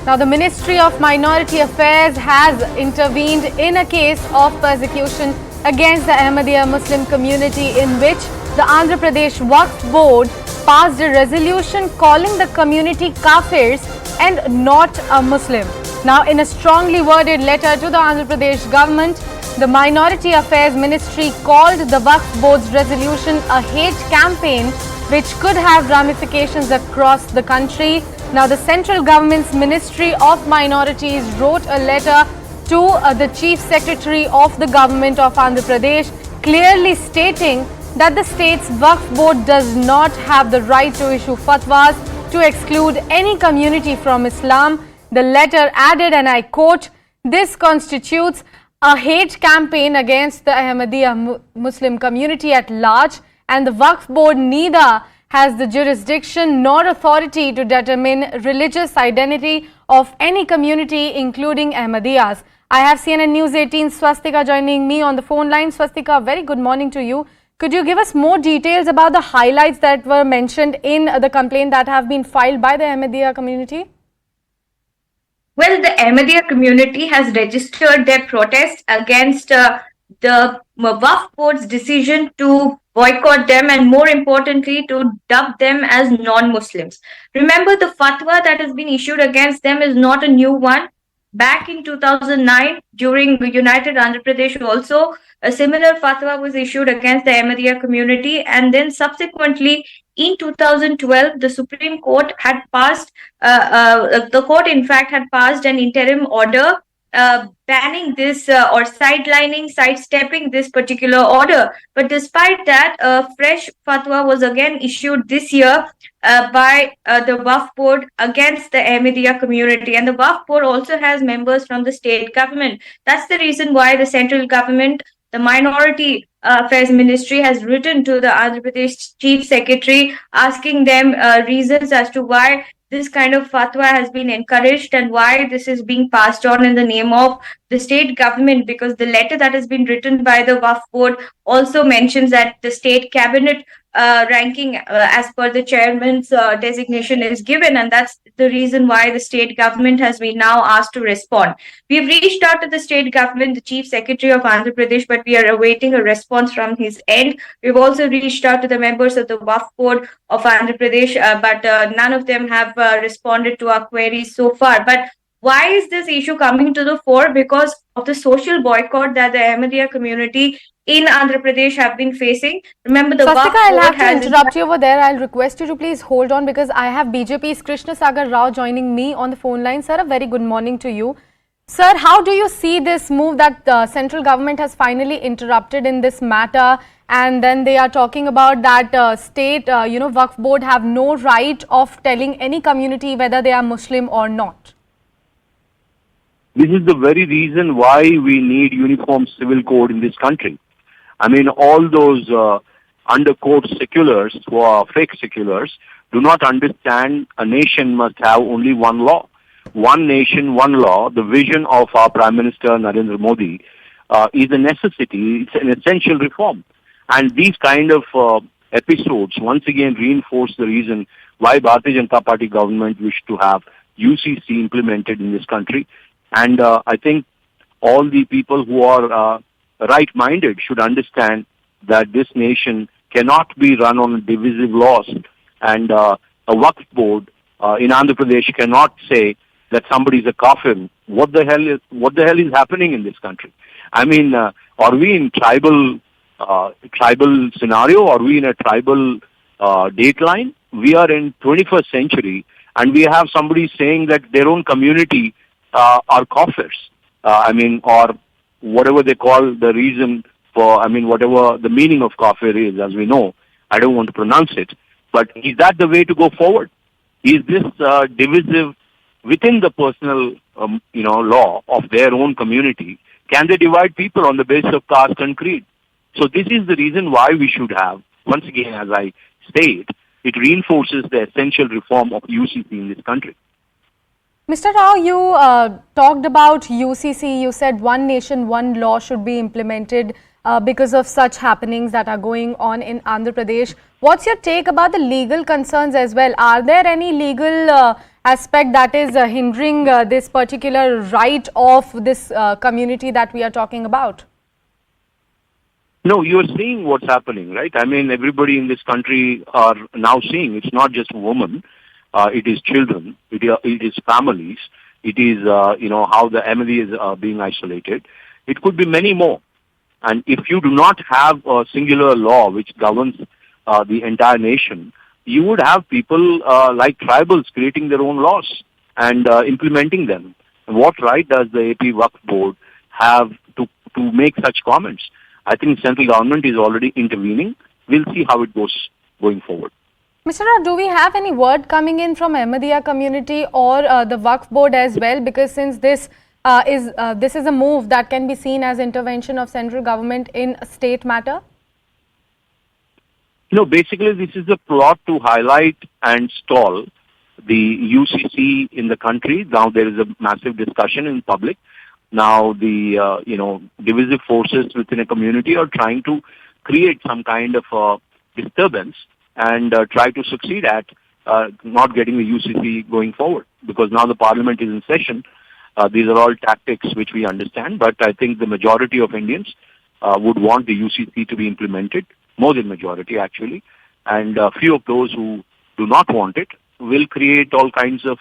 Now, the Ministry of Minority Affairs has intervened in a case of persecution against the Ahmadiyya Muslim community in which the Andhra Pradesh Waqf Board passed a resolution calling the community Kafirs and not a Muslim. Now, in a strongly worded letter to the Andhra Pradesh government, the Minority Affairs Ministry called the Waqf Board's resolution a hate campaign which could have ramifications across the country. Now, the central government's Ministry of Minorities wrote a letter to the Chief Secretary of the Government of Andhra Pradesh, clearly stating that the state's Waqf Board does not have the right to issue fatwas to exclude any community from Islam. The letter added, and I quote, "This constitutes a hate campaign against the Ahmadiyya Muslim community at large, and the Waqf Board neither has the jurisdiction nor authority to determine religious identity of any community, including Ahmadiyyas." I have CNN News 18 Swastika joining me on the phone line. Swastika, very good morning to you. Could you give us more details about the highlights that were mentioned in the complaint that have been filed by the Ahmadiyya community? Well, the Ahmadiyya community has registered their protest against the Waqf Board's decision to boycott them and, more importantly, to dub them as non-Muslims. Remember, the fatwa that has been issued against them is not a new one. Back in 2009, during the United Andhra Pradesh also, a similar fatwa was issued against the Ahmadiyya community, and then subsequently in 2012, the Supreme Court had passed, the court in fact had passed an interim order banning this or sidestepping this particular order. But despite that, a fresh fatwa was again issued this year by the Waqf Board against the Ahmadiyya community. And the Waqf Board also has members from the state government. That's the reason why the central government, the Minority Affairs Ministry, has written to the Andhra Pradesh Chief Secretary asking them reasons as to why this kind of fatwa has been encouraged and why this is being passed on in the name of the state government, because the letter that has been written by the Waqf Board also mentions that the state cabinet ranking as per the chairman's designation is given, and that's the reason why the state government has been now asked to respond. We've reached out to the state government, the Chief Secretary of Andhra Pradesh, but we are awaiting a response from his end. We've also reached out to the members of the Waqf Board of Andhra Pradesh, but none of them have responded to our queries so far. But why is this issue coming to the fore? Because of the social boycott that the Ahmadiyya community in Andhra Pradesh have been facing. Remember, the Swastika, I'll have to interrupt you over there. I'll request you to please hold on because I have BJP's Krishna Sagar Rao joining me on the phone line. Sir, a very good morning to you. Sir, how do you see this move that the central government has finally interrupted in this matter, and then they are talking about that state, Waqf Board have no right of telling any community whether they are Muslim or not? This is the very reason why we need uniform civil code in this country. I mean, all those undercoat seculars who are fake seculars do not understand a nation must have only one law. One nation, one law. The vision of our Prime Minister Narendra Modi is a necessity. It's an essential reform. And these kind of episodes once again reinforce the reason why Bharatiya Janata Party government wished to have UCC implemented in this country. And I think all the people who are right-minded should understand that this nation cannot be run on divisive laws, and a Waqf Board in Andhra Pradesh cannot say that somebody is a kafir. What the hell is happening in this country? I mean, are we in tribal scenario? Are we in a tribal dateline? We are in 21st century, and we have somebody saying that their own community are kafirs. Or whatever they call the reason for, whatever the meaning of kafir is, as we know. I don't want to pronounce it. But is that the way to go forward? Is this divisive within the personal, law of their own community? Can they divide people on the basis of caste and creed? So this is the reason why we should have, once again, as I state, it reinforces the essential reform of UCC in this country. Mr. Rao, you talked about UCC. You said one nation, one law should be implemented because of such happenings that are going on in Andhra Pradesh. What's your take about the legal concerns as well? Are there any legal aspect that is hindering this particular right of this community that we are talking about? No, you're seeing what's happening, right? I mean, everybody in this country are now seeing it's not just women, it is children, it is families, it is, how the Ahmadis is being isolated. It could be many more. And if you do not have a singular law which governs the entire nation, you would have people like tribals creating their own laws and implementing them. And what right does the AP Waqf Board have to make such comments? I think central government is already intervening. We'll see how it goes going forward. Mr. Rao, do we have any word coming in from Ahmadiyya community or the Waqf Board as well? Because since this is a move that can be seen as intervention of central government in a state matter? No, basically this is a plot to highlight and stall the UCC in the country. Now there is a massive discussion in public. Now the divisive forces within a community are trying to create some kind of disturbance and try to succeed at not getting the UCC going forward, because now the parliament is in session. These are all tactics which we understand, but I think the majority of Indians would want the UCC to be implemented, more than majority actually, and few of those who do not want it will create all kinds of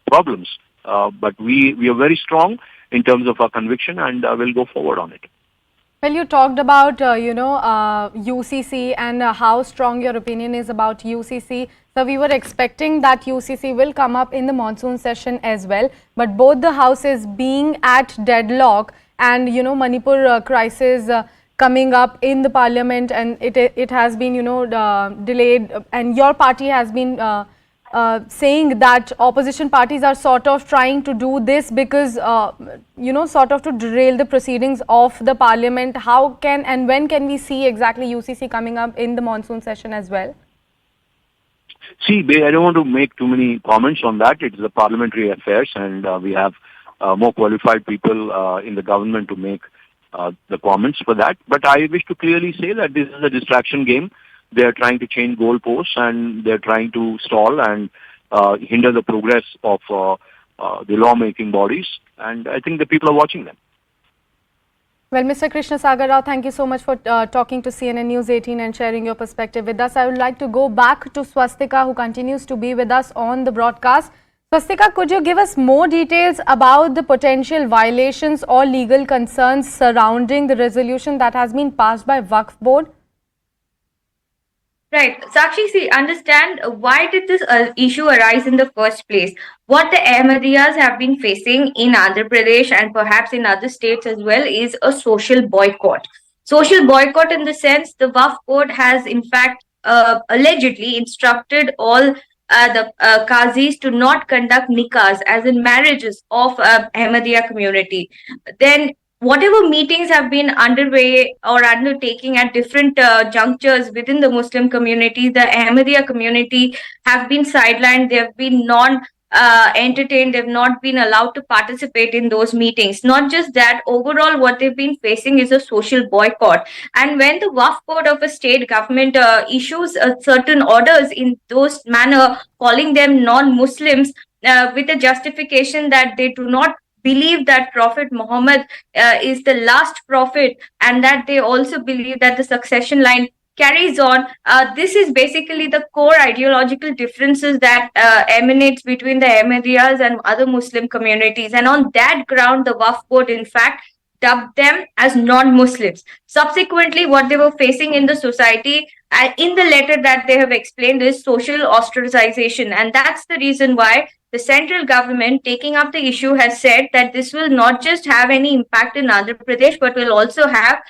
problems. But we are very strong in terms of our conviction, and we'll go forward on it. Well, you talked about, UCC and how strong your opinion is about UCC. So we were expecting that UCC will come up in the monsoon session as well. But both the houses being at deadlock and, Manipur crisis coming up in the parliament, and it has been, delayed, and your party has been saying that opposition parties are sort of trying to do this because, sort of to derail the proceedings of the parliament. How can and when can we see exactly UCC coming up in the monsoon session as well? See, I don't want to make too many comments on that. It's the parliamentary affairs, and we have more qualified people in the government to make the comments for that. But I wish to clearly say that this is a distraction game. They are trying to change goalposts, and they're trying to stall and hinder the progress of the lawmaking bodies. And I think the people are watching them. Well, Mr. Krishna Sagar Rao, thank you so much for talking to CNN News 18 and sharing your perspective with us. I would like to go back to Swastika, who continues to be with us on the broadcast. Swastika, could you give us more details about the potential violations or legal concerns surrounding the resolution that has been passed by Waqf Board? Right. Sakshi, see, understand why did this issue arise in the first place? What the Ahmadiyyas have been facing in Andhra Pradesh and perhaps in other states as well is a social boycott. Social boycott in the sense the Waqf Board has in fact allegedly instructed all the qazis to not conduct nikahs, as in marriages of Ahmadiyya community. Then whatever meetings have been underway or undertaking at different junctures within the Muslim community, the Ahmadiyya community have been sidelined. They have been entertained. They've not been allowed to participate in those meetings. Not just that, overall what they've been facing is a social boycott. And when the Waqf Board of a state government issues certain orders in those manner, calling them non-Muslims with a justification that they do not believe that Prophet Muhammad is the last prophet, and that they also believe that the succession line carries on. This is basically the core ideological differences that emanates between the Ahmadiyyas and other Muslim communities. And on that ground, the Waqf Board, in fact, dubbed them as non-Muslims. Subsequently, what they were facing in the society, in the letter that they have explained, is social ostracization. And that's the reason why the central government, taking up the issue, has said that this will not just have any impact in Andhra Pradesh, but will also have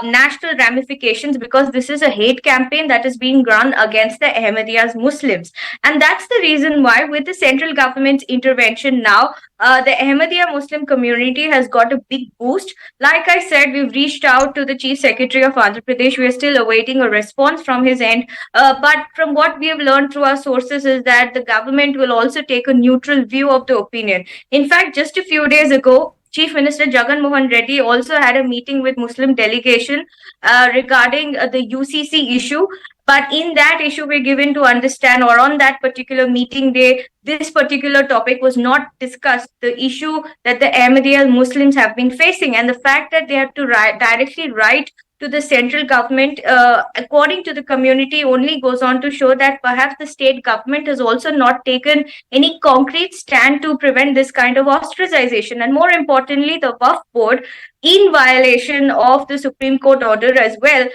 national ramifications, because this is a hate campaign that is being run against the Ahmadiyyas Muslims. And that's the reason why, with the central government's intervention now, the Ahmadiyya Muslim community has got a big boost. Like I said, we've reached out to the Chief Secretary of Andhra Pradesh. We are still awaiting a response from his end. But from what we have learned through our sources is that the government will also take a neutral view of the opinion. In fact, just a few days ago, Chief Minister Jagan Mohan Reddy also had a meeting with Muslim delegation regarding the UCC issue. But in that issue, we're given to understand, or on that particular meeting day, this particular topic was not discussed. The issue that the Ahmadiyya Muslims have been facing, and the fact that they have to directly write to the central government, according to the community, only goes on to show that perhaps the state government has also not taken any concrete stand to prevent this kind of ostracization. And more importantly, the Waqf board, in violation of the Supreme Court order as well,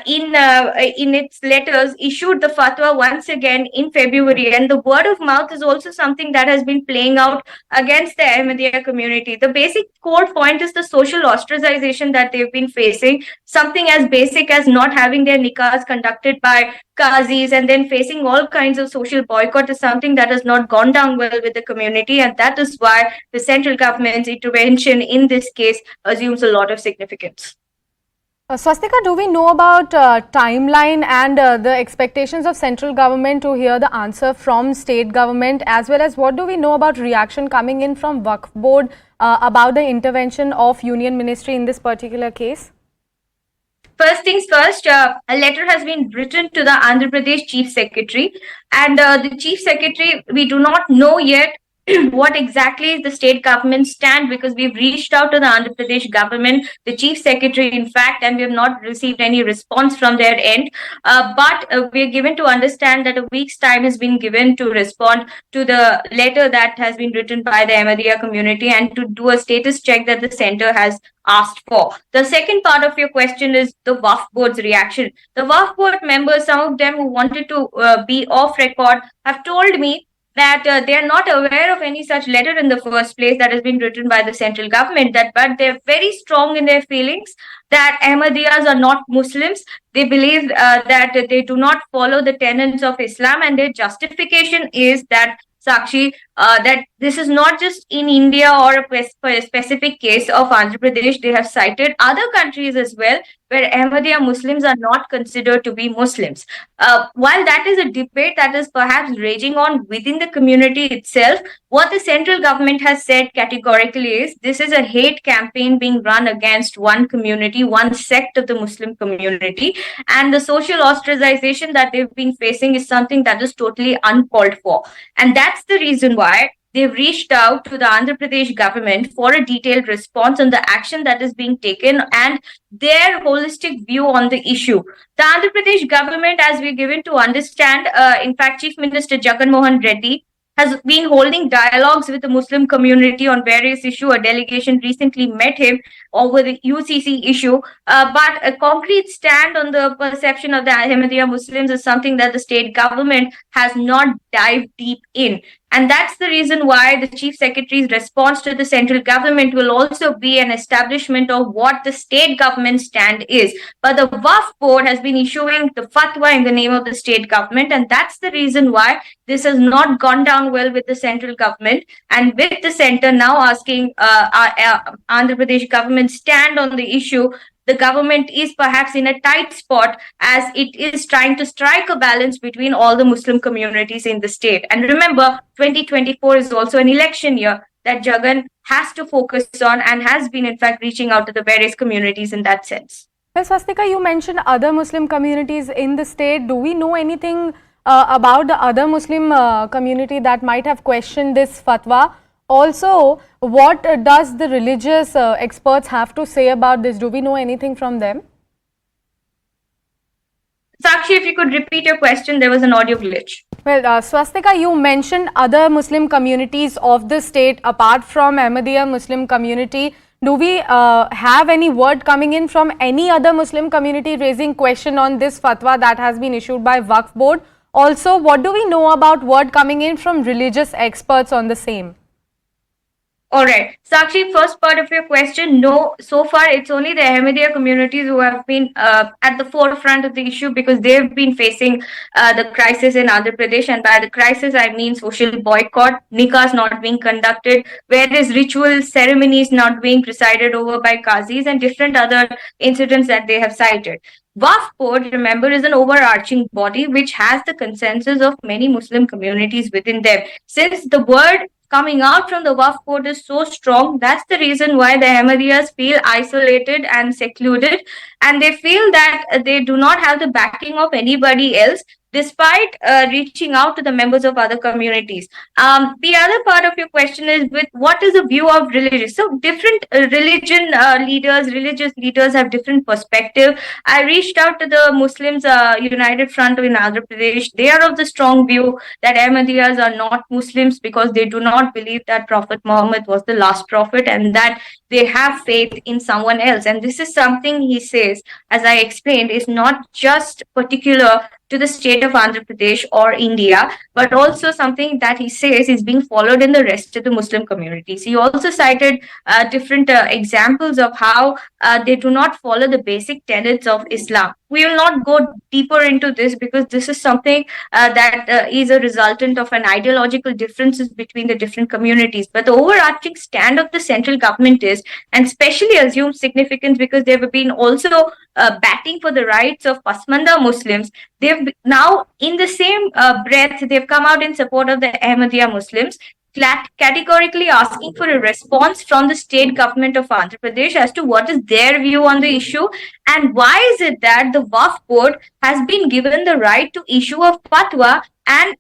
in its letters, issued the fatwa once again in February. And the word of mouth is also something that has been playing out against the Ahmadiyya community. The basic core point is the social ostracization that they've been facing. Something as basic as not having their nikahs conducted by qazis and then facing all kinds of social boycott is something that has not gone down well with the community, and that is why the central government's intervention in this case assumes a lot of significance. Swastika, do we know about timeline and the expectations of central government to hear the answer from state government, as well as what do we know about reaction coming in from Waqf board about the intervention of Union Ministry in this particular case? First things first, a letter has been written to the Andhra Pradesh Chief Secretary, and the Chief Secretary, we do not know yet what exactly is the state government's stand, because we've reached out to the Andhra Pradesh government, the Chief Secretary, in fact, and we have not received any response from their end. But we are given to understand that a week's time has been given to respond to the letter that has been written by the Ahmadiyya community and to do a status check that the center has asked for. The second part of your question is the Waqf board's reaction. The Waqf board members, some of them who wanted to be off record, have told me that they are not aware of any such letter in the first place that has been written by the central government, but they're very strong in their feelings that Ahmadiyyas are not Muslims. They believe that they do not follow the tenets of Islam, and their justification is that, Sakshi, that this is not just in India or a specific case of Andhra Pradesh. They have cited other countries as well where Ahmadiyya Muslims are not considered to be Muslims. While that is a debate that is perhaps raging on within the community itself, what the central government has said categorically is this is a hate campaign being run against one community, one sect of the Muslim community, and the social ostracization that they've been facing is something that is totally uncalled for. And that's the reason why they've reached out to the Andhra Pradesh government for a detailed response on the action that is being taken and their holistic view on the issue. The Andhra Pradesh government, as we're given to understand, in fact, Chief Minister Jagan Mohan Reddy has been holding dialogues with the Muslim community on various issues. A delegation recently met him over the UCC issue, but a concrete stand on the perception of the Ahmadiyya Muslims is something that the state government has not dived deep in. And that's the reason why the Chief Secretary's response to the central government will also be an establishment of what the state government stand is. But the Waqf board has been issuing the fatwa in the name of the state government, and that's the reason why this has not gone down well with the central government. And with the center now asking Andhra Pradesh government stand on the issue, the government is perhaps in a tight spot as it is trying to strike a balance between all the Muslim communities in the state. And remember, 2024 is also an election year that Jagan has to focus on and has been in fact reaching out to the various communities in that sense. Well, Swastika, you mentioned other Muslim communities in the state. Do we know anything about the other Muslim community that might have questioned this fatwa? Also, what does the religious experts have to say about this? Do we know anything from them? Sakshi, if you could repeat your question, there was an audio glitch. Well, Swastika, you mentioned other Muslim communities of the state apart from Ahmadiyya Muslim community. Do we have any word coming in from any other Muslim community raising question on this fatwa that has been issued by Waqf board? Also, what do we know about word coming in from religious experts on the same? All right. Sakshi, first part of your question, no, so far it's only the Ahmadiyya communities who have been at the forefront of the issue because they've been facing the crisis in Andhra Pradesh. And by the crisis, I mean social boycott, nikahs not being conducted, various ritual ceremonies not being presided over by qazis, and different other incidents that they have cited. Waqf board, remember, is an overarching body which has the consensus of many Muslim communities within them. Since the word coming out from the Waqf board is so strong. That's the reason why the Ahmadiyas feel isolated and secluded, and they feel that they do not have the backing of anybody else, despite reaching out to the members of other communities. The other part of your question is with what is the view of religious? So different religious leaders have different perspective. I reached out to the Muslims United Front in Andhra Pradesh. They are of the strong view that Ahmadiyas are not Muslims because they do not believe that Prophet Muhammad was the last prophet, and that they have faith in someone else. And this is something he says, as I explained, is not just particular to the state of Andhra Pradesh or India, but also something that he says is being followed in the rest of the Muslim communities. He also cited different examples of how they do not follow the basic tenets of Islam. We will not go deeper into this because this is something that is a resultant of an ideological differences between the different communities. But the overarching stand of the central government is, and especially assumes significance because they have been also batting for the rights of Pasmanda Muslims. They've now, in the same breath, they've come out in support of the Ahmadiyya Muslims, categorically asking for a response from the state government of Andhra Pradesh as to what is their view on the issue, and why is it that the Waqf board has been given the right to issue a fatwa and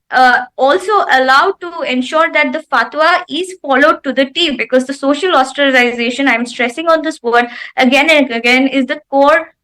also allowed to ensure that the fatwa is followed to the T, because the social ostracization, I'm stressing on this word again and again, is the core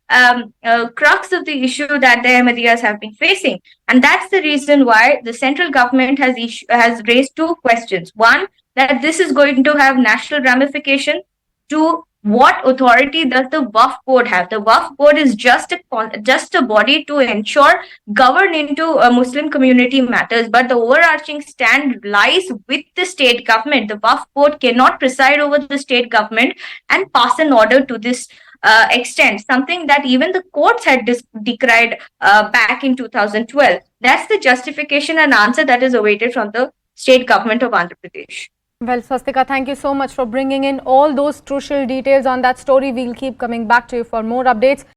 crux of the issue that the Ahmadiyas have been facing. And that's the reason why the central government has raised two questions. One, that this is going to have national ramification. Two, what authority does the Waqf board have? The Waqf board is just a body to ensure govern into Muslim community matters, but the overarching stand lies with the state government. The Waqf board cannot preside over the state government and pass an order to this extent, something that even the courts had decried back in 2012. That's the justification and answer that is awaited from the state government of Andhra Pradesh. Well, Swastika, thank you so much for bringing in all those crucial details on that story. We'll keep coming back to you for more updates.